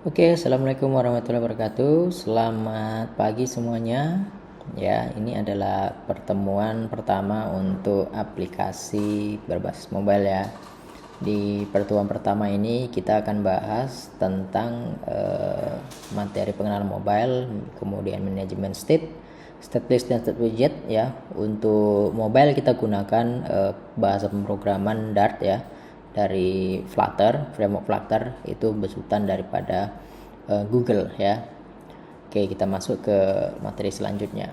Oke, assalamualaikum warahmatullahi wabarakatuh. Selamat pagi semuanya. Ya, ini adalah pertemuan pertama untuk aplikasi berbasis mobile ya. Di pertemuan pertama ini kita akan bahas tentang materi pengenalan mobile, kemudian manajemen state list dan state widget ya. Untuk mobile kita gunakan bahasa pemrograman Dart ya, dari Flutter, framework Flutter itu besutan daripada Google ya. Oke, kita masuk ke materi selanjutnya.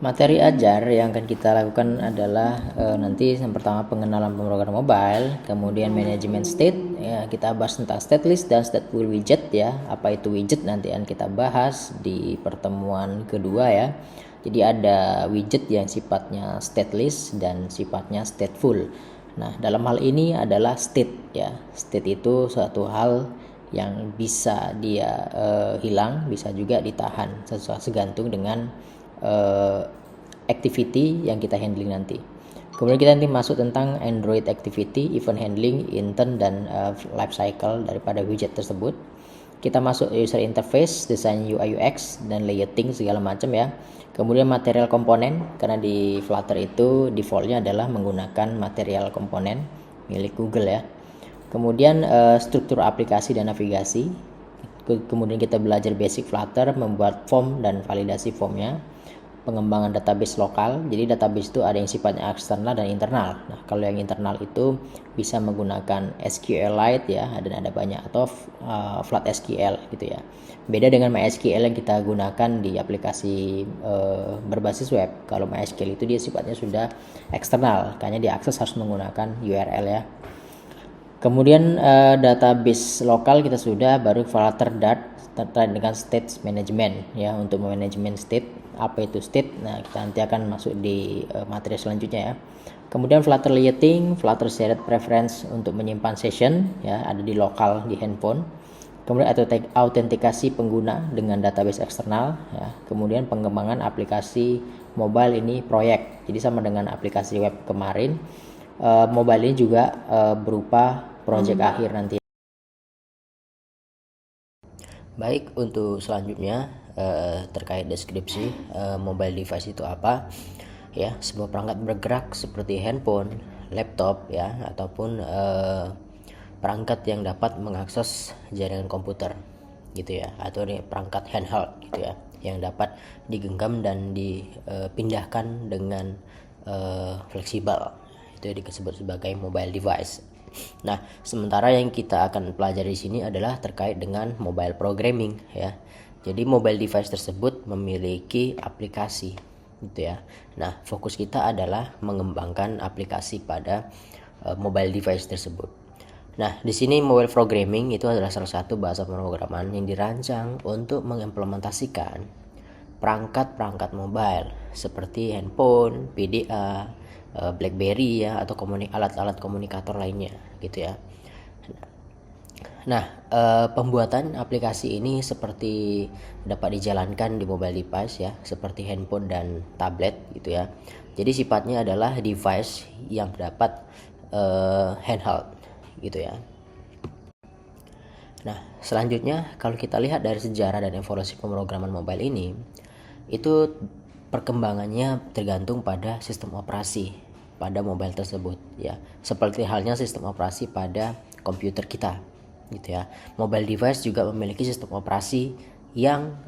Materi ajar yang akan kita lakukan adalah nanti yang pertama pengenalan pemrograman mobile, kemudian manajemen state ya, kita bahas tentang state list dan state widget ya. Apa itu widget nanti akan kita bahas di pertemuan kedua ya. Jadi ada widget yang sifatnya state list dan sifatnya stateful. Nah, dalam hal ini adalah state ya. State itu suatu hal yang bisa dia hilang, bisa juga ditahan segantung dengan activity yang kita handling nanti. Kemudian kita nanti masuk tentang Android activity, event handling, intent dan life cycle daripada widget tersebut. Kita masuk user interface, desain UI UX dan layouting segala macam ya. Kemudian material komponen, karena di Flutter itu defaultnya adalah menggunakan material komponen milik Google ya. Kemudian struktur aplikasi dan navigasi. Kemudian kita belajar basic Flutter, membuat form dan validasi formnya. Pengembangan database lokal, jadi database itu ada yang sifatnya eksternal dan internal. Nah, kalau yang internal itu bisa menggunakan SQLite ya, dan ada banyak, atau Flat SQL gitu ya. Beda dengan MySQL yang kita gunakan di aplikasi berbasis web. Kalau MySQL itu dia sifatnya sudah eksternal, kayaknya diakses harus menggunakan URL ya. Kemudian database lokal kita sudah, baru Flutter Dart terkait dengan state management ya, untuk manajemen state. Apa itu state? Nah, kita nanti akan masuk di materi selanjutnya ya. Kemudian Flutter layouting, Flutter shared preference untuk menyimpan session ya, ada di lokal di handphone. Kemudian autentikasi pengguna dengan database eksternal ya. Kemudian pengembangan aplikasi mobile ini proyek. Jadi sama dengan aplikasi web kemarin, mobile ini juga berupa project akhir nanti. Baik, untuk selanjutnya terkait deskripsi mobile device itu apa ya, sebuah perangkat bergerak seperti handphone, laptop ya, ataupun perangkat yang dapat mengakses jaringan komputer gitu ya, atau perangkat handheld gitu ya, yang dapat digenggam dan dipindahkan dengan fleksibel, itu disebut sebagai mobile device. Nah, sementara yang kita akan pelajari di sini adalah terkait dengan mobile programming ya. Jadi mobile device tersebut memiliki aplikasi gitu ya. Nah, fokus kita adalah mengembangkan aplikasi pada mobile device tersebut. Nah, di sini mobile programming itu adalah salah satu bahasa pemrograman yang dirancang untuk mengimplementasikan perangkat-perangkat mobile seperti handphone, PDA, BlackBerry ya, atau alat-alat komunikator lainnya gitu ya. Nah, pembuatan aplikasi ini seperti dapat dijalankan di mobile device ya, seperti handphone dan tablet gitu ya. Jadi sifatnya adalah device yang dapat handheld gitu ya. Nah, selanjutnya kalau kita lihat dari sejarah dan evolusi pemrograman mobile ini, itu perkembangannya tergantung pada sistem operasi pada mobile tersebut ya, seperti halnya sistem operasi pada komputer kita gitu ya. Mobile device juga memiliki sistem operasi yang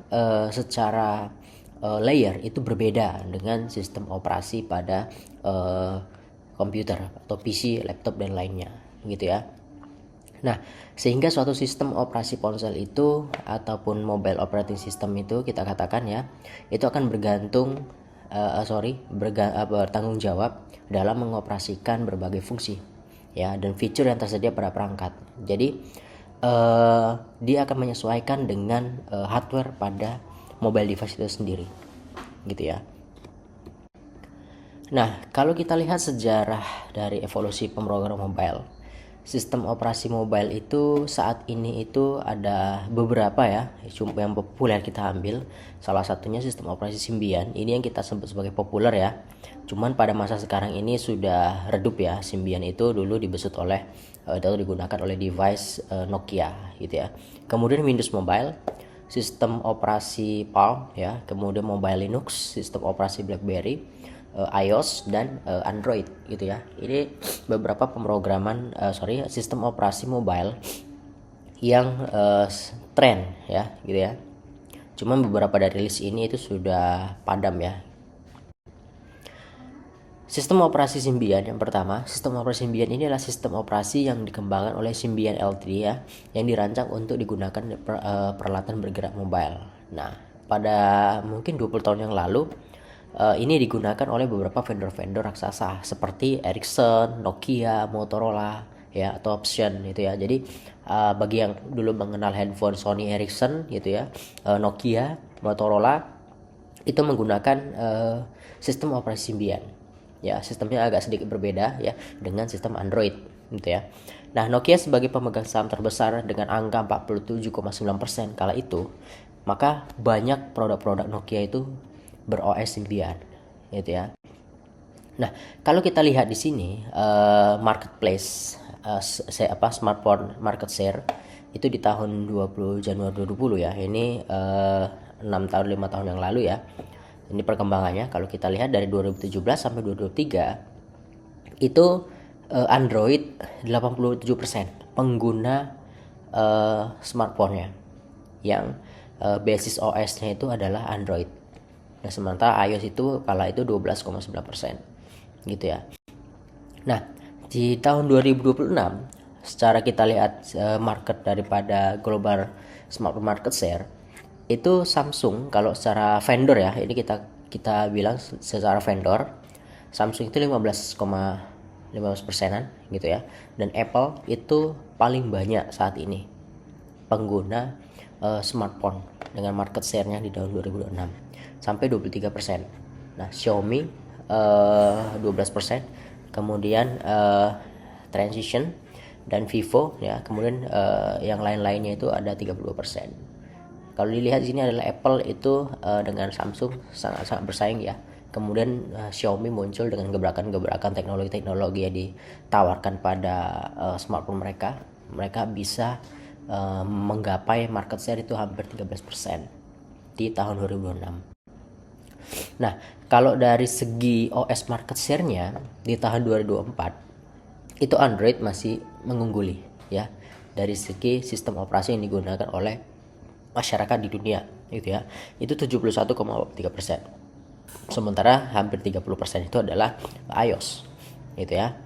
secara layer itu berbeda dengan sistem operasi pada komputer atau PC, laptop dan lainnya gitu ya. Nah, sehingga suatu sistem operasi ponsel itu ataupun mobile operating system itu kita katakan ya, itu akan bertanggung jawab dalam mengoperasikan berbagai fungsi ya dan fitur yang tersedia pada perangkat. Jadi dia akan menyesuaikan dengan hardware pada mobile device itu sendiri gitu ya. Nah, kalau kita lihat sejarah dari evolusi pemrograman mobile, sistem operasi mobile itu saat ini itu ada beberapa ya, yang populer kita ambil. Salah satunya sistem operasi Symbian. Ini yang kita sebut sebagai populer ya. Cuman pada masa sekarang ini sudah redup ya. Symbian itu dulu dibesut oleh itu digunakan oleh device Nokia gitu ya. Kemudian Windows Mobile, sistem operasi Palm ya, kemudian Mobile Linux, sistem operasi BlackBerry, iOS dan Android gitu ya. Ini beberapa pemrograman sistem operasi mobile yang tren ya gitu ya. Cuma beberapa dari list ini itu sudah padam ya. Sistem operasi Symbian yang pertama, sistem operasi Symbian ini adalah sistem operasi yang dikembangkan oleh Symbian L3 ya, yang dirancang untuk digunakan peralatan bergerak mobile. Nah, pada mungkin 20 tahun yang lalu ini digunakan oleh beberapa vendor-vendor raksasa seperti Ericsson, Nokia, Motorola ya, atau Option gitu ya. Jadi bagi yang dulu mengenal handphone Sony Ericsson gitu ya, Nokia, Motorola itu menggunakan sistem operasi Symbian. Ya, sistemnya agak sedikit berbeda ya dengan sistem Android gitu ya. Nah, Nokia sebagai pemegang saham terbesar dengan angka 47,9% kala itu, maka banyak produk-produk Nokia itu ber-OS Symbian gitu ya. Nah, kalau kita lihat di sini marketplace smartphone market share itu di tahun 20 Januari 2020 ya. Ini 6 tahun 5 tahun yang lalu ya. Ini perkembangannya kalau kita lihat dari 2017 sampai 2023 itu Android 87% pengguna smartphone-nya yang basis OS-nya itu adalah Android. Nah, sementara iOS itu kala itu 12,9% gitu ya. Nah, di tahun 2026 secara kita lihat market daripada global smartphone market share itu Samsung kalau secara vendor ya, ini kita bilang secara vendor Samsung itu 15,15%-an gitu ya, dan Apple itu paling banyak saat ini pengguna smartphone dengan market share-nya di tahun 2026 sampai 23%. Nah, Xiaomi 12%, kemudian Transition dan Vivo ya, kemudian yang lain-lainnya itu ada 32%. Kalau dilihat di sini adalah Apple itu dengan Samsung sangat-sangat bersaing ya. Kemudian Xiaomi muncul dengan gebrakan-gebrakan teknologi-teknologi yang ditawarkan pada smartphone mereka. Mereka bisa menggapai market share itu hampir 13% di tahun 2006. Nah, kalau dari segi OS market share-nya di tahun 2024 itu Android masih mengungguli ya dari segi sistem operasi yang digunakan oleh masyarakat di dunia gitu ya, itu 71,3%. Sementara hampir 30% itu adalah iOS gitu ya.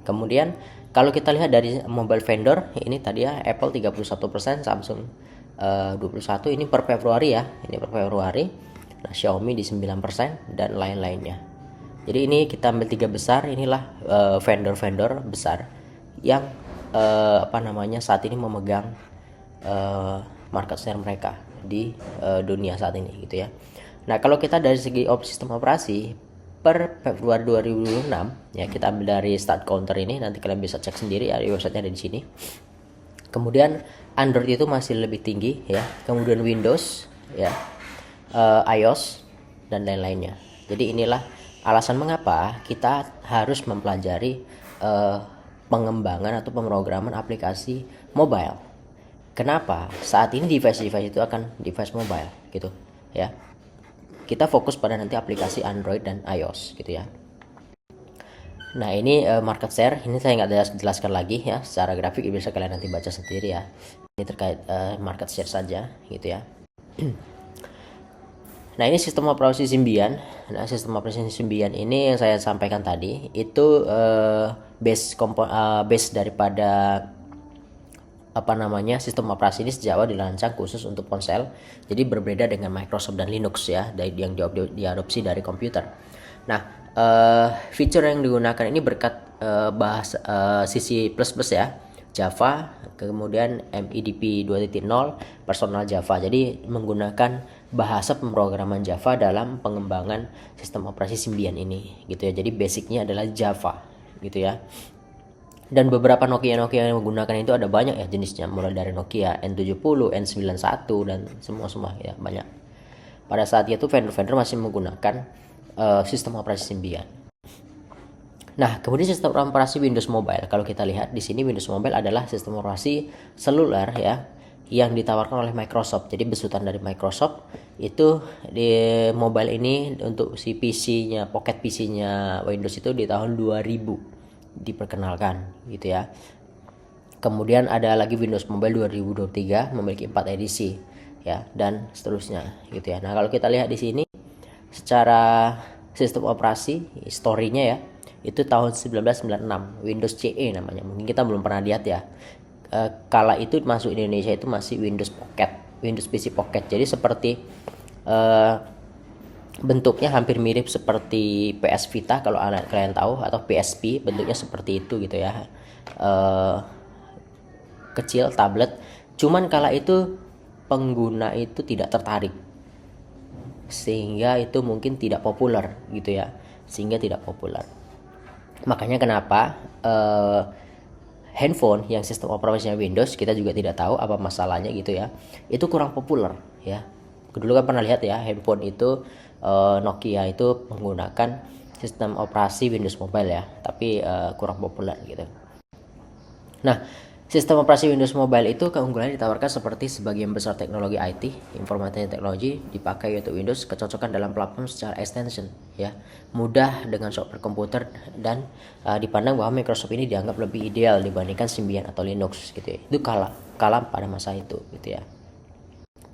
Kemudian kalau kita lihat dari mobile vendor ini tadi ya, Apple 31%, Samsung 21, ini per Februari ya, ini per Februari. Nah, Xiaomi di 9% dan lain-lainnya. Jadi ini kita ambil 3 besar, inilah vendor-vendor besar yang saat ini memegang market share mereka di dunia saat ini gitu ya. Nah, kalau kita dari segi sistem operasi per Februari 2006 ya, kita ambil dari start counter ini, nanti kalian bisa cek sendiri ya, di websitenya ada di sini. Kemudian Android itu masih lebih tinggi ya, kemudian Windows ya, iOS dan lain-lainnya. Jadi inilah alasan mengapa kita harus mempelajari pengembangan atau pemrograman aplikasi mobile. Kenapa? Saat ini device-device itu akan device mobile gitu ya. Kita fokus pada nanti aplikasi Android dan iOS gitu ya. Nah, ini market share, ini saya nggak jelaskan lagi ya secara grafik, bisa kalian nanti baca sendiri ya. Ini terkait market share saja gitu ya. Nah, ini sistem operasi Symbian. Nah, sistem operasi Symbian ini yang saya sampaikan tadi itu base daripada sistem operasi ini sejak awal dirancang khusus untuk ponsel. Jadi berbeda dengan Microsoft dan Linux ya, yang diadopsi dari komputer. Nah, feature yang digunakan ini berkat bahasa C++ ya, Java, kemudian MIDP 2.0, personal Java. Jadi menggunakan bahasa pemrograman Java dalam pengembangan sistem operasi Symbian ini gitu ya. Jadi basicnya adalah Java gitu ya. Dan beberapa Nokia yang menggunakan itu ada banyak ya jenisnya, mulai dari Nokia N70, N91 dan semua ya, banyak. Pada saat itu vendor-vendor masih menggunakan sistem operasi Symbian. Nah, kemudian sistem operasi Windows Mobile. Kalau kita lihat di sini Windows Mobile adalah sistem operasi seluler ya yang ditawarkan oleh Microsoft. Jadi besutan dari Microsoft itu di mobile ini untuk si PC-nya, Pocket PC-nya Windows itu di tahun 2000 diperkenalkan gitu ya. Kemudian ada lagi Windows Mobile 2023 memiliki 4 edisi ya dan seterusnya gitu ya. Nah, kalau kita lihat di sini secara sistem operasi historinya ya, itu tahun 1996 Windows CE namanya, mungkin kita belum pernah lihat ya. Kala itu masuk Indonesia itu masih Windows Pocket, Windows PC Pocket, jadi seperti bentuknya hampir mirip seperti PS Vita kalau kalian tahu, atau PSP, bentuknya seperti itu gitu ya. Kecil, tablet, cuman kala itu pengguna itu tidak tertarik, sehingga itu mungkin tidak populer gitu ya, sehingga tidak populer. Makanya kenapa handphone yang sistem operasinya Windows, kita juga tidak tahu apa masalahnya gitu ya, itu kurang populer ya. Dulu kan pernah lihat ya, handphone itu Nokia itu menggunakan sistem operasi Windows Mobile ya, tapi kurang populer gitu. Nah, sistem operasi Windows Mobile itu keunggulannya ditawarkan seperti sebagian besar teknologi IT, informasi teknologi dipakai untuk Windows, kecocokan dalam platform secara extension ya, mudah dengan software komputer, dan dipandang bahwa Microsoft ini dianggap lebih ideal dibandingkan Symbian atau Linux gitu ya. Itu kala pada masa itu gitu ya.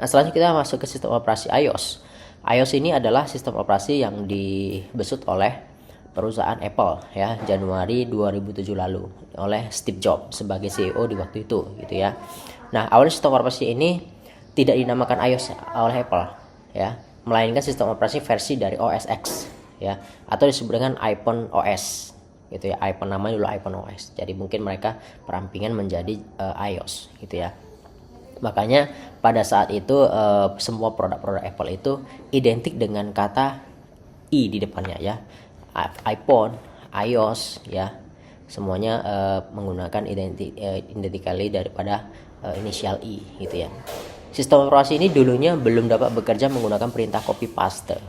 Nah, selanjutnya kita masuk ke sistem operasi iOS. iOS ini adalah sistem operasi yang dibesut oleh perusahaan Apple ya Januari 2007 lalu oleh Steve Jobs sebagai CEO di waktu itu gitu ya. Nah, awalnya sistem operasi ini tidak dinamakan iOS oleh Apple ya, melainkan sistem operasi versi dari OS X ya, atau disebut dengan iPhone OS gitu ya. iPhone namanya dulu iPhone OS. Jadi mungkin mereka perampingan menjadi iOS gitu ya. Makanya pada saat itu semua produk-produk Apple itu identik dengan kata i di depannya ya. iPhone, iOS ya, semuanya menggunakan identikali daripada inisial i gitu ya. Sistem operasi ini dulunya belum dapat bekerja menggunakan perintah copy paste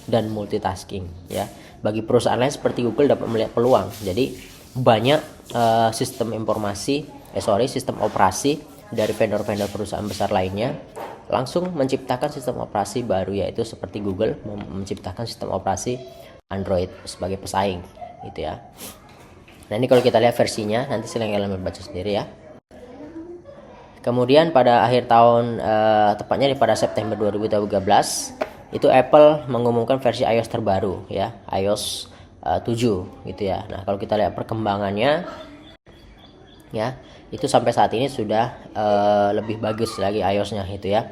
dan multitasking ya. Bagi perusahaan lain seperti Google dapat melihat peluang. Jadi banyak sistem operasi dari vendor-vendor perusahaan besar lainnya langsung menciptakan sistem operasi baru, yaitu seperti Google menciptakan sistem operasi Android sebagai pesaing gitu ya. Nah, ini kalau kita lihat versinya, nanti silahkan kalian membaca sendiri ya. Kemudian pada akhir tahun, tepatnya pada September 2013, itu Apple mengumumkan versi iOS terbaru ya, iOS 7 gitu ya. Nah, kalau kita lihat perkembangannya ya, itu sampai saat ini sudah lebih bagus lagi iOS-nya gitu ya.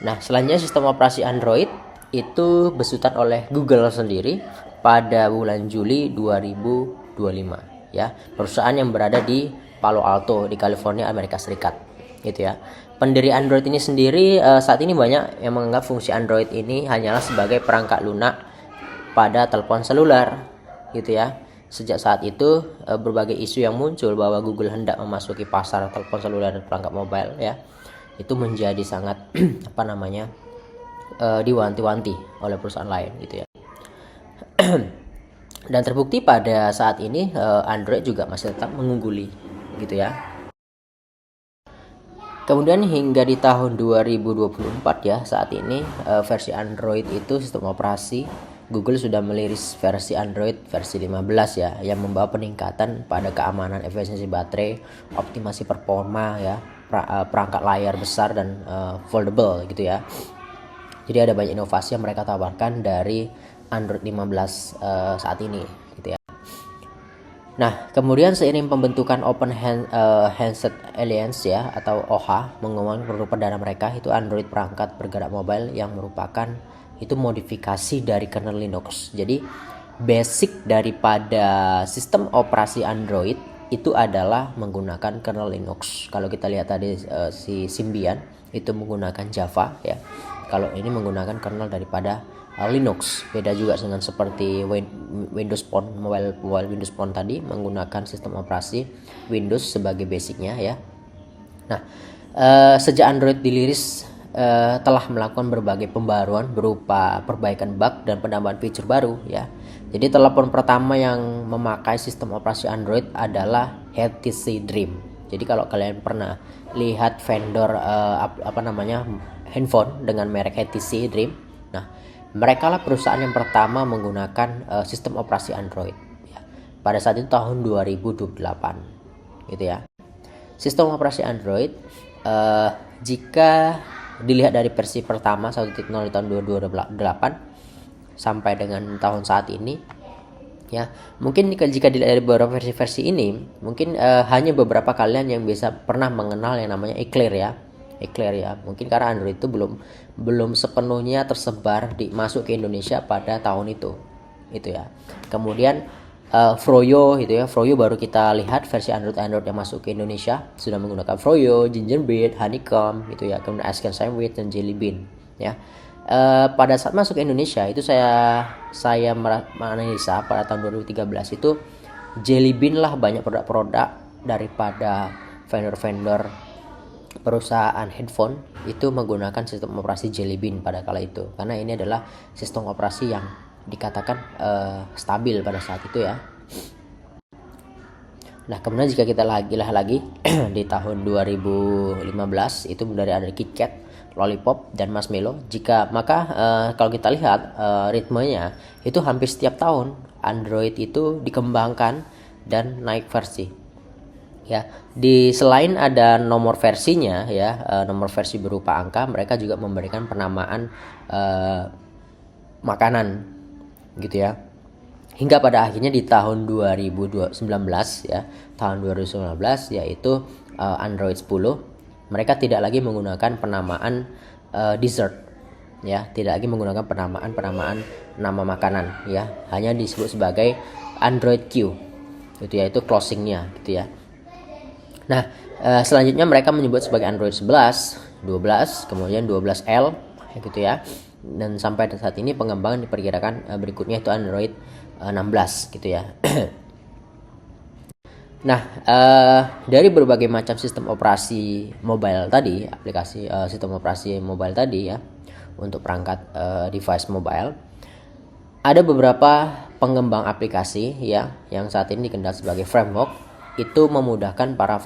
Nah, selanjutnya sistem operasi Android itu besutan oleh Google sendiri pada bulan Juli 2025 ya, perusahaan yang berada di Palo Alto di California, Amerika Serikat gitu ya. Pendiri Android ini sendiri saat ini banyak yang menganggap fungsi Android ini hanyalah sebagai perangkat lunak pada telepon seluler gitu ya. Sejak saat itu berbagai isu yang muncul bahwa Google hendak memasuki pasar telepon seluler dan perangkat mobile ya, itu menjadi sangat diwanti-wanti oleh perusahaan lain gitu ya. Dan terbukti pada saat ini Android juga masih tetap mengungguli gitu ya. Kemudian hingga di tahun 2024 ya, saat ini versi Android itu sistem operasi Google sudah merilis versi Android versi 15 ya, yang membawa peningkatan pada keamanan, efisiensi baterai, optimasi performa ya, perangkat layar besar dan foldable gitu ya. Jadi ada banyak inovasi yang mereka tawarkan dari Android 15 saat ini gitu ya. Nah, kemudian seiring pembentukan Open Handset Alliance ya, atau OHA, mengumumkan produk perdana mereka itu Android perangkat bergerak mobile yang merupakan itu modifikasi dari kernel Linux. Jadi basic daripada sistem operasi Android itu adalah menggunakan kernel Linux. Kalau kita lihat tadi si Symbian itu menggunakan Java ya. Kalau ini menggunakan kernel daripada Linux. Beda juga dengan seperti Windows Phone, mobile Windows Phone tadi menggunakan sistem operasi Windows sebagai basicnya ya. Nah, sejak Android dirilis telah melakukan berbagai pembaruan berupa perbaikan bug dan penambahan fitur baru ya. Jadi telepon pertama yang memakai sistem operasi Android adalah HTC Dream. Jadi kalau kalian pernah lihat vendor handphone dengan merek HTC Dream, nah mereka lah perusahaan yang pertama menggunakan sistem operasi Android. Ya. Pada saat itu tahun 2028, gitu ya. Sistem operasi Android jika dilihat dari versi pertama 1.0 di tahun 2028 sampai dengan tahun saat ini, ya mungkin jika dilihat dari beberapa versi-versi ini, mungkin hanya beberapa kalian yang bisa pernah mengenal yang namanya Eclair ya. Mungkin karena Android itu belum sepenuhnya tersebar masuk ke Indonesia pada tahun itu ya. Kemudian Froyo gitu ya. Froyo baru kita lihat versi Android yang masuk ke Indonesia sudah menggunakan Froyo, Gingerbread, Honeycomb gitu ya. Kemudian Ice Cream Sandwich dan Jelly Bean ya. Pada saat masuk ke Indonesia itu saya menganalisa pada tahun 2013 itu Jelly Bean lah banyak produk-produk daripada vendor-vendor perusahaan headphone itu menggunakan sistem operasi Jelly Bean pada kala itu, karena ini adalah sistem operasi yang dikatakan stabil pada saat itu ya. Nah kemudian jika kita lagi di tahun 2015 itu dari ada KitKat, Lollipop dan Marshmallow. Kalau kita lihat ritmenya itu hampir setiap tahun Android itu dikembangkan dan naik versi. Ya, selain ada nomor versinya ya, nomor versi berupa angka, mereka juga memberikan penamaan makanan gitu ya. Hingga pada akhirnya di tahun 2019 ya, yaitu Android 10 mereka tidak lagi menggunakan penamaan dessert ya, tidak lagi menggunakan penamaan nama makanan ya, hanya disebut sebagai Android Q gitu ya, itu closingnya gitu ya. Nah selanjutnya mereka menyebut sebagai Android 11, 12, kemudian 12L gitu ya, dan sampai saat ini pengembangan diperkirakan berikutnya itu Android 16 gitu ya. Nah, dari berbagai macam sistem operasi mobile tadi, aplikasi sistem operasi mobile tadi ya, untuk perangkat device mobile, ada beberapa pengembang aplikasi ya yang saat ini dikenal sebagai framework, itu memudahkan para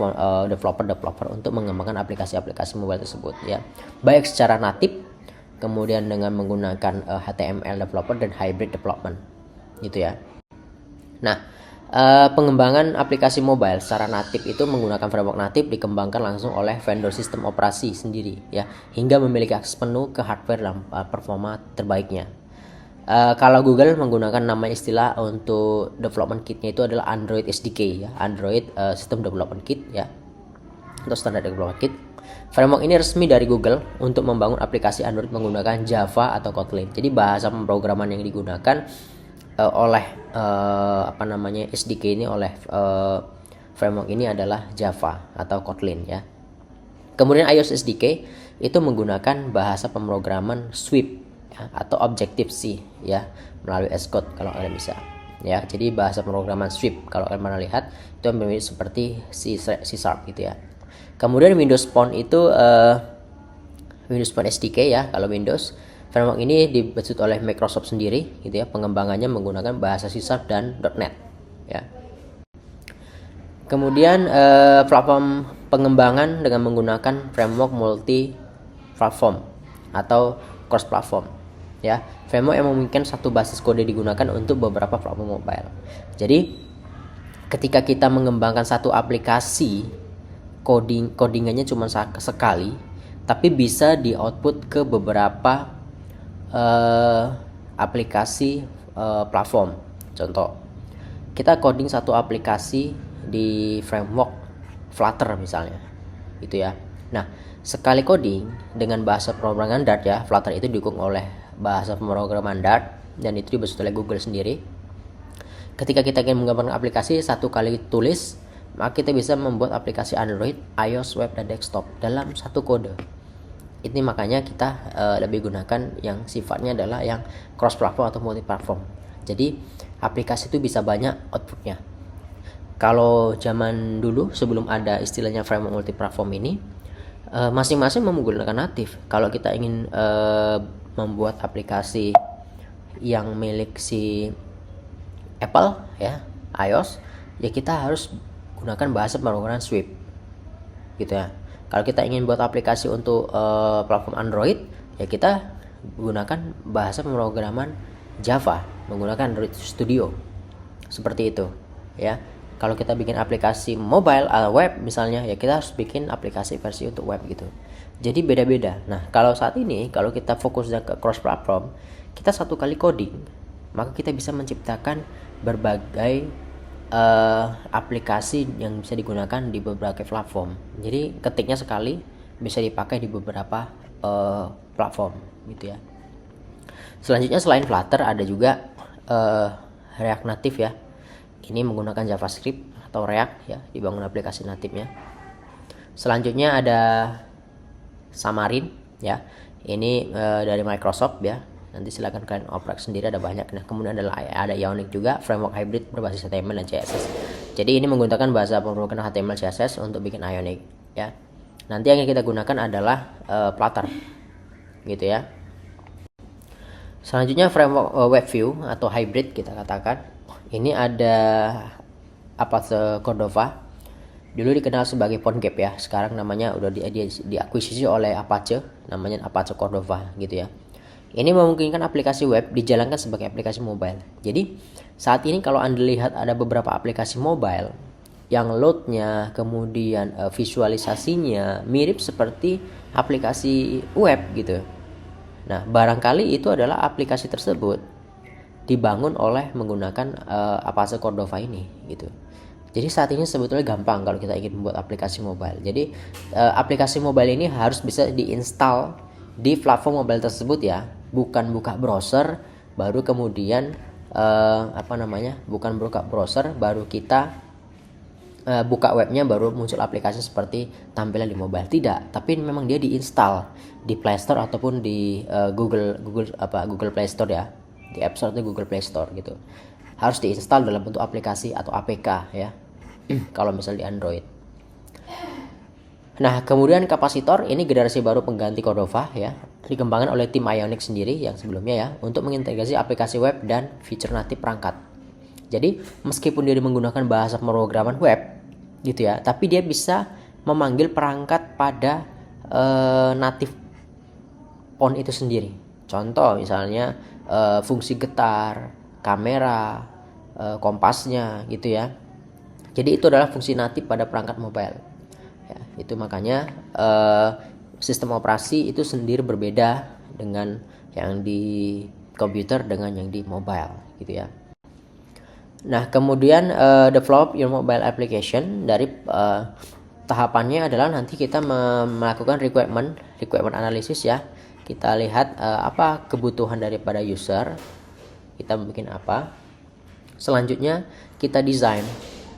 developer untuk mengembangkan aplikasi-aplikasi mobile tersebut ya, baik secara natif, kemudian dengan menggunakan HTML developer dan hybrid development gitu ya. Nah, pengembangan aplikasi mobile secara natif itu menggunakan framework natif dikembangkan langsung oleh vendor sistem operasi sendiri ya, hingga memiliki akses penuh ke hardware dan performa terbaiknya. Kalau Google menggunakan nama istilah untuk development kitnya itu adalah Android SDK ya, Android System Development Kit ya, atau standar development kit. Framework ini resmi dari Google untuk membangun aplikasi Android menggunakan Java atau Kotlin. Jadi bahasa pemrograman yang digunakan oleh SDK ini, oleh framework ini adalah Java atau Kotlin ya. Kemudian iOS SDK itu menggunakan bahasa pemrograman Swift ya, atau Objective C ya, melalui Xcode kalau kalian bisa ya. Jadi bahasa pemrograman Swift kalau kalian pernah lihat itu mirip seperti C# gitu ya. Kemudian Windows Phone itu Windows Phone SDK ya, kalau Windows. Framework ini dibuat oleh Microsoft sendiri gitu ya, pengembangannya menggunakan bahasa C# dan .NET ya. Kemudian platform pengembangan dengan menggunakan framework multi platform atau cross platform ya. Framework yang memungkinkan satu basis kode digunakan untuk beberapa platform mobile. Jadi ketika kita mengembangkan satu aplikasi, codingannya cuma sekali, tapi bisa di output ke beberapa aplikasi platform. Contoh, kita coding satu aplikasi di framework Flutter misalnya gitu ya. Nah, sekali coding dengan bahasa pemrograman Dart ya, Flutter itu didukung oleh bahasa pemrograman Dart dan itu dibuat oleh Google sendiri. Ketika kita ingin mengembangkan aplikasi, satu kali tulis, maka kita bisa membuat aplikasi Android, iOS, web, dan desktop dalam satu kode. Ini makanya kita lebih gunakan yang sifatnya adalah yang cross platform atau multi platform. Jadi aplikasi itu bisa banyak outputnya. Kalau zaman dulu sebelum ada istilahnya framework multi platform ini, masing-masing menggunakan natif. Kalau kita ingin membuat aplikasi yang milik si Apple ya, iOS, ya kita harus gunakan bahasa pemrograman Swift gitu ya. Kalau kita ingin buat aplikasi untuk platform Android, ya kita gunakan bahasa pemrograman Java menggunakan Android Studio seperti itu ya. Kalau kita bikin aplikasi mobile web misalnya, ya kita harus bikin aplikasi versi untuk web gitu. Jadi beda-beda. Nah, kalau saat ini kalau kita fokus ke cross platform, kita satu kali coding, maka kita bisa menciptakan berbagai aplikasi yang bisa digunakan di beberapa platform. Jadi ketiknya sekali bisa dipakai di beberapa platform gitu ya. Selanjutnya selain Flutter ada juga React Native ya. Ini menggunakan JavaScript atau React ya, dibangun aplikasi natifnya. Selanjutnya ada Xamarin ya. Ini dari Microsoft ya. Nanti silakan kalian oprek sendiri, ada banyak. Nah, kemudian ada Ionic juga, framework hybrid berbasis HTML dan CSS. Jadi ini menggunakan bahasa pemrograman HTML CSS untuk bikin Ionic ya. Nanti yang kita gunakan adalah Flutter gitu ya. Selanjutnya framework WebView atau hybrid kita katakan. Ini ada Apache Cordova. Dulu dikenal sebagai PhoneGap ya. Sekarang namanya udah diakuisisi oleh Apache, namanya Apache Cordova gitu ya. Ini memungkinkan aplikasi web dijalankan sebagai aplikasi mobile. Jadi saat ini kalau Anda lihat ada beberapa aplikasi mobile yang loadnya kemudian visualisasinya mirip seperti aplikasi web gitu. Nah, barangkali itu adalah aplikasi tersebut dibangun oleh menggunakan Apache Cordova ini gitu. Jadi saat ini sebetulnya gampang kalau kita ingin membuat aplikasi mobile. Jadi aplikasi mobile ini harus bisa diinstal di platform mobile tersebut ya, bukan buka browser baru kemudian bukan buka browser baru kita buka webnya baru muncul aplikasi seperti tampilan di mobile. Tidak, tapi memang dia diinstal di Play Store ataupun di Google Play Store ya, di App Store atau Google Play Store gitu. Harus diinstal dalam bentuk aplikasi atau APK ya. Kalau misal di Android. Nah, kemudian kapasitor ini generasi baru pengganti Cordova ya, dikembangkan oleh tim Ionic sendiri yang sebelumnya ya, untuk mengintegrasi aplikasi web dan fitur natif perangkat. Jadi, meskipun dia menggunakan bahasa pemrograman web gitu ya, tapi dia bisa memanggil perangkat pada natif phone itu sendiri. Contoh misalnya fungsi getar, kamera, kompasnya gitu ya. Jadi itu adalah fungsi natif pada perangkat mobile. Ya, itu makanya sistem operasi itu sendiri berbeda dengan yang di komputer dengan yang di mobile gitu ya. Nah, kemudian develop your mobile application dari tahapannya adalah nanti kita melakukan requirement analysis ya. Kita lihat apa kebutuhan daripada user, kita bikin apa. Selanjutnya kita desain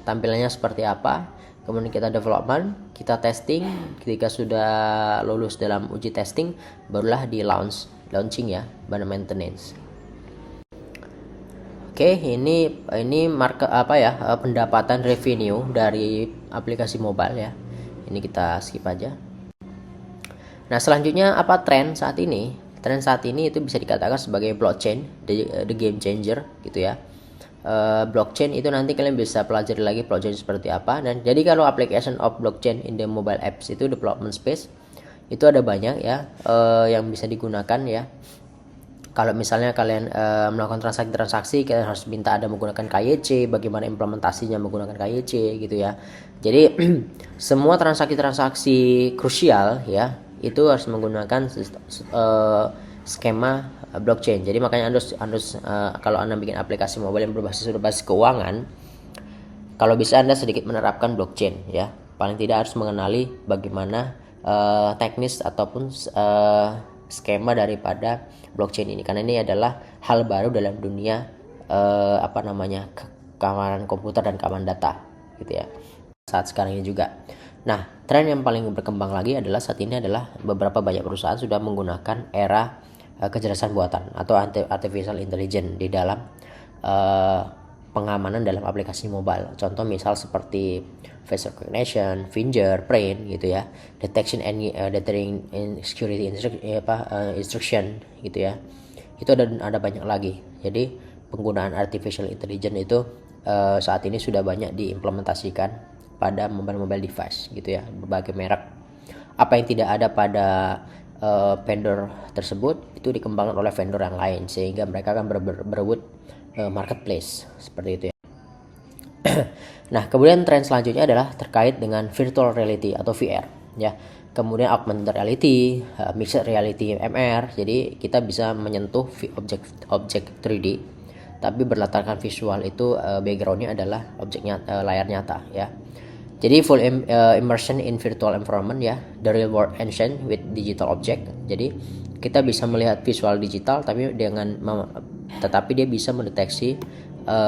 tampilannya seperti apa. Kemudian kita development, kita testing. Ketika sudah lulus dalam uji testing, barulah di launching ya, baru maintenance. Oke, ini market pendapatan revenue dari aplikasi mobile ya. Ini kita skip aja. Nah, selanjutnya apa tren saat ini? Tren saat ini itu bisa dikatakan sebagai blockchain, the game changer gitu ya. Blockchain itu nanti kalian bisa pelajari lagi blockchain seperti apa. Dan jadi kalau application of blockchain in the mobile apps itu development space itu ada banyak ya yang bisa digunakan ya. Kalau misalnya kalian melakukan transaksi kalian harus minta ada menggunakan KYC, bagaimana implementasinya menggunakan KYC gitu ya. Jadi semua transaksi krusial ya itu harus menggunakan skema blockchain. Jadi makanya Anda kalau Anda bikin aplikasi mobile yang berbasis keuangan, kalau bisa Anda sedikit menerapkan blockchain ya. Paling tidak harus mengenali bagaimana teknis ataupun skema daripada blockchain ini, karena ini adalah hal baru dalam dunia keamanan komputer dan keamanan data gitu ya. Saat sekarang ini juga. Nah, tren yang paling berkembang lagi adalah saat ini adalah beberapa banyak perusahaan sudah menggunakan era kecerdasan buatan atau artificial intelligence di dalam pengamanan dalam aplikasi mobile. Contoh misal seperti face recognition, fingerprint gitu ya, detection and deterring security instruction gitu ya. Itu ada banyak lagi. Jadi penggunaan artificial intelligence itu saat ini sudah banyak diimplementasikan pada mobile device gitu ya, berbagai merek. Apa yang tidak ada pada vendor tersebut itu dikembangkan oleh vendor yang lain, sehingga mereka akan berebut marketplace seperti itu ya. Nah, kemudian tren selanjutnya adalah terkait dengan virtual reality atau VR ya. Kemudian augmented reality, mixed reality MR. Jadi kita bisa menyentuh objek 3D tapi berlatarkan visual itu backgroundnya adalah objeknya layar nyata ya. Jadi full immersion in virtual environment ya, the real world ancient with digital object. Jadi kita bisa melihat visual digital tetapi dia bisa mendeteksi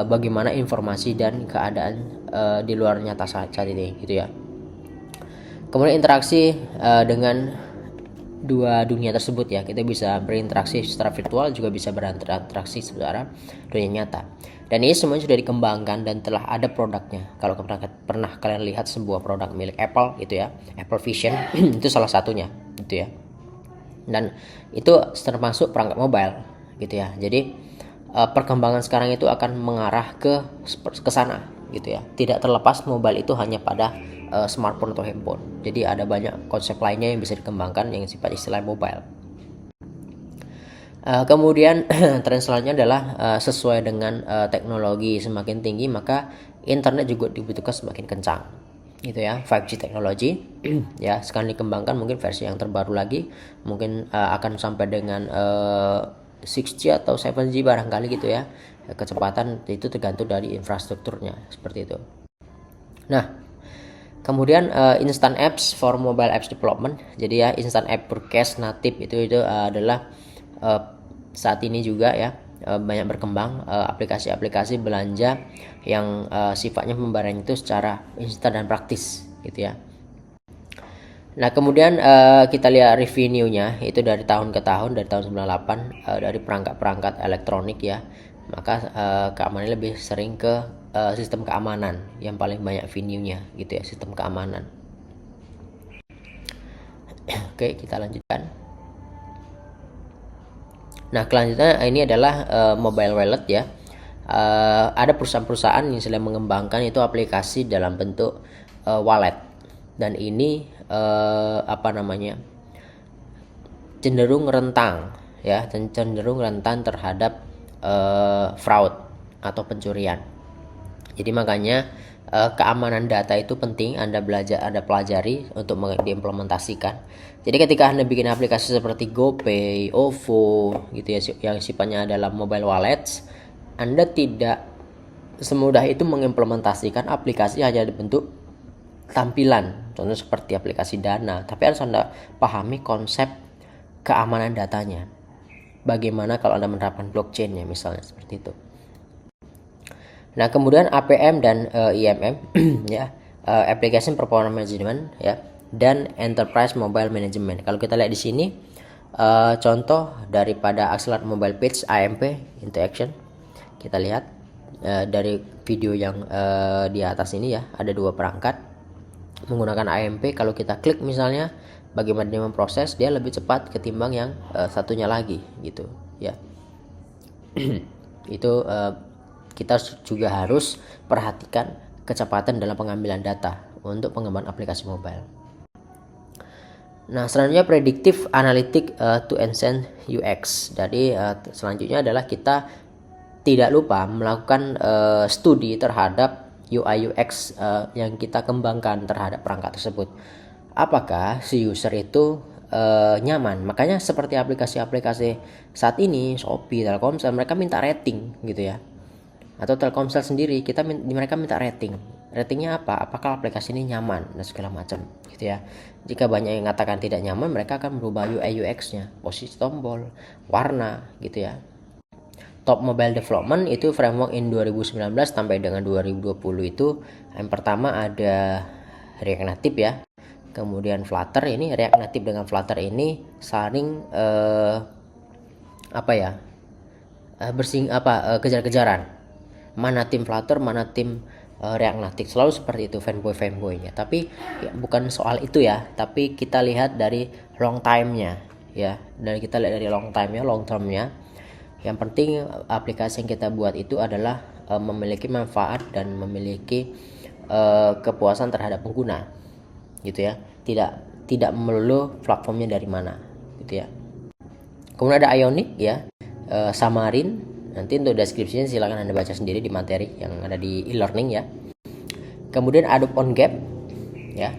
bagaimana informasi dan keadaan di luar nyata saat ini gitu ya. Kemudian interaksi dengan dua dunia tersebut ya, kita bisa berinteraksi secara virtual, juga bisa berinteraksi secara dunia nyata. Dan ini semuanya sudah dikembangkan dan telah ada produknya. Kalau pernah kalian lihat sebuah produk milik Apple gitu ya, Apple Vision itu salah satunya gitu ya. Dan itu termasuk perangkat mobile gitu ya. Jadi perkembangan sekarang itu akan mengarah ke sana gitu ya. Tidak terlepas mobile itu hanya pada smartphone atau handphone. Jadi ada banyak konsep lainnya yang bisa dikembangkan yang sifat istilah mobile. Kemudian tren selanjutnya adalah sesuai dengan teknologi semakin tinggi, maka internet juga dibutuhkan semakin kencang gitu ya. 5G teknologi ya sekarang dikembangkan, mungkin versi yang terbaru lagi mungkin akan sampai dengan 6G atau 7G barangkali gitu ya. Kecepatan itu tergantung dari infrastrukturnya seperti itu. Nah, kemudian instant apps for mobile apps development. Jadi ya, instant app broadcast native itu adalah saat ini juga ya banyak berkembang aplikasi-aplikasi belanja yang sifatnya pembayaran itu secara instan dan praktis gitu ya. Nah, kemudian kita lihat revenue-nya itu dari tahun ke tahun, dari tahun 98 dari perangkat-perangkat elektronik ya. Maka keamanan lebih sering ke sistem keamanan yang paling banyak venue-nya gitu ya, sistem keamanan. Oke, kita lanjutkan. Nah, kelanjutannya ini adalah mobile wallet ya. Ada perusahaan-perusahaan yang sedang mengembangkan itu aplikasi dalam bentuk wallet, dan ini cenderung rentan ya, cenderung rentan terhadap fraud atau pencurian. Jadi makanya keamanan data itu penting Anda pelajari untuk diimplementasikan. Jadi ketika Anda bikin aplikasi seperti GoPay, OVO gitu ya, yang sifatnya adalah mobile wallets, Anda tidak semudah itu mengimplementasikan aplikasi hanya dibentuk tampilan, contoh seperti aplikasi Dana, tapi harus Anda pahami konsep keamanan datanya. Bagaimana kalau Anda menerapkan blockchain ya, misalnya seperti itu. Nah, kemudian APM dan IMM ya, Application Performance Management ya, dan Enterprise Mobile Management. Kalau kita lihat di sini contoh daripada Accelerate Mobile Page AMP into action. Kita lihat dari video yang di atas ini ya, ada dua perangkat menggunakan AMP. Kalau kita klik misalnya, bagaimana dia memproses, dia lebih cepat ketimbang yang satunya lagi gitu ya. Itu kita juga harus perhatikan kecepatan dalam pengambilan data untuk pengembangan aplikasi mobile. Nah, selanjutnya predictive analytic to enhance UX. Jadi selanjutnya adalah kita tidak lupa melakukan studi terhadap UI UX yang kita kembangkan terhadap perangkat tersebut. Apakah si user itu nyaman? Makanya seperti aplikasi-aplikasi saat ini, Shopee, Telkomsel, mereka minta rating gitu ya. Atau Telkomsel sendiri, mereka minta rating. Ratingnya apa? Apakah aplikasi ini nyaman dan segala macam gitu ya. Jika banyak yang mengatakan tidak nyaman, mereka akan merubah UI UX-nya, posisi tombol, warna gitu ya. Top Mobile Development itu framework in 2019 sampai dengan 2020 itu yang pertama ada React Native ya. Kemudian Flutter, ini React Native dengan Flutter ini saling kejar-kejaran. Mana tim Flutter, mana tim React Native, selalu seperti itu fanboy-fanboynya. Tapi ya, bukan soal itu ya, tapi kita lihat dari long time-nya ya. Dan kita lihat dari long time-nya, long term-nya. Yang penting aplikasi yang kita buat itu adalah memiliki manfaat dan memiliki kepuasan terhadap pengguna, gitu ya. Tidak melulu platformnya dari mana, gitu ya. Kemudian ada Ionic ya, Xamarin. Nanti untuk deskripsinya silakan Anda baca sendiri di materi yang ada di e-learning ya. Kemudian Adobe OnGap ya.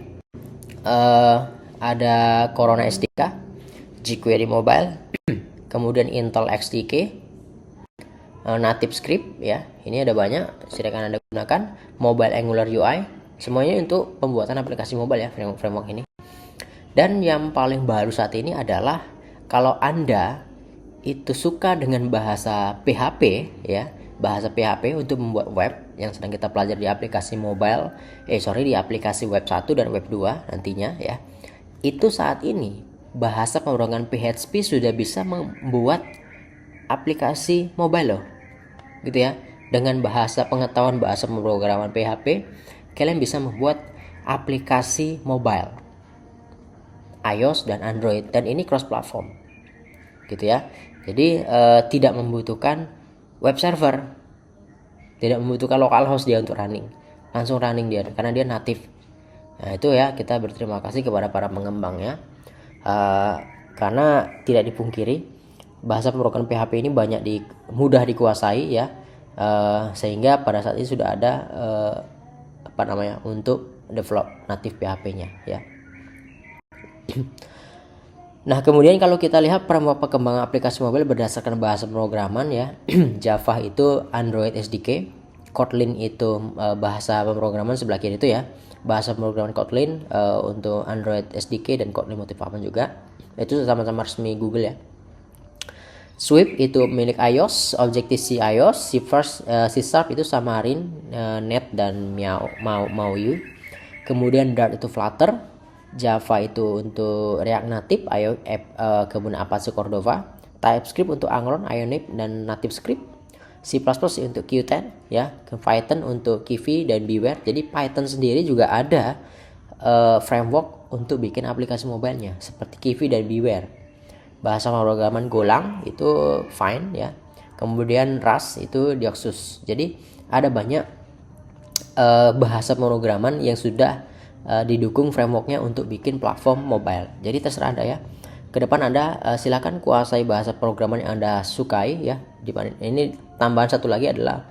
Ada Corona SDK, jQuery Mobile, kemudian Intel XDK, Native Script ya. Ini ada banyak, silakan Anda gunakan. Mobile Angular UI, semuanya untuk pembuatan aplikasi mobile ya, framework ini. Dan yang paling baru saat ini adalah kalau Anda itu suka dengan bahasa PHP ya, bahasa PHP untuk membuat web yang sedang kita pelajari di aplikasi mobile, di aplikasi web 1 dan web 2 nantinya ya. Itu saat ini bahasa pemrograman PHP sudah bisa membuat aplikasi mobile loh. Gitu ya. Dengan pengetahuan bahasa pemrograman PHP, kalian bisa membuat aplikasi mobile iOS dan Android, dan ini cross platform. Gitu ya. Jadi tidak membutuhkan web server, tidak membutuhkan localhost dia untuk running, langsung running dia karena dia native. Nah itu ya, kita berterima kasih kepada para pengembangnya, karena tidak dipungkiri bahasa pemrograman PHP ini mudah dikuasai ya, sehingga pada saat ini sudah ada untuk develop native PHP-nya ya. Nah kemudian kalau kita lihat perkembangan aplikasi mobile berdasarkan bahasa pemrograman ya, Java itu Android SDK, Kotlin itu bahasa pemrograman sebelah kiri itu ya, bahasa pemrograman Kotlin untuk Android SDK, dan Kotlin Motif Apa juga, itu sama-sama resmi Google ya. Swift itu milik iOS, Objective-C iOS, C# itu Xamarin, Net dan MauU. Kemudian Dart itu Flutter, Java itu untuk React Native, kemudian Apache Cordova, TypeScript untuk Angron, Ionic dan Native Script, C++ untuk Qt ya, Python untuk Kivy dan Beware. Jadi Python sendiri juga ada framework untuk bikin aplikasi mobilenya seperti Kivy dan Beware. Bahasa pemrograman Golang itu Fine ya. Kemudian Rust itu Deoxys. Jadi ada banyak bahasa pemrograman yang sudah didukung frameworknya untuk bikin platform mobile. Jadi terserah Anda ya. Kedepan Anda silakan kuasai bahasa programan yang Anda sukai ya. Ini tambahan satu lagi adalah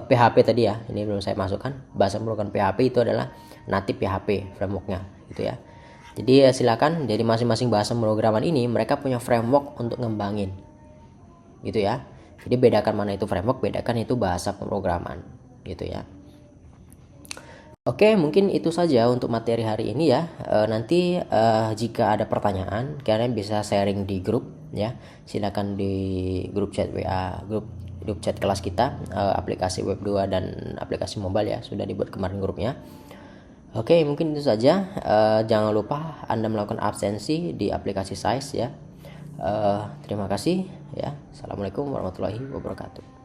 PHP tadi ya. Ini belum saya masukkan. Bahasa pemrograman PHP itu adalah native PHP frameworknya gitu ya. Jadi silakan, jadi masing-masing bahasa pemrograman ini mereka punya framework untuk ngembangin. Gitu ya. Jadi bedakan mana itu framework, bedakan itu bahasa pemrograman gitu ya. Oke, mungkin itu saja untuk materi hari ini ya. Nanti jika ada pertanyaan, kalian bisa sharing di grup ya. Silakan di grup chat WA, grup chat kelas kita, aplikasi web 2 dan aplikasi mobile ya. Sudah dibuat kemarin grupnya. Oke, mungkin itu saja. Jangan lupa Anda melakukan absensi di aplikasi Size ya. Terima kasih ya. Assalamualaikum warahmatullahi wabarakatuh.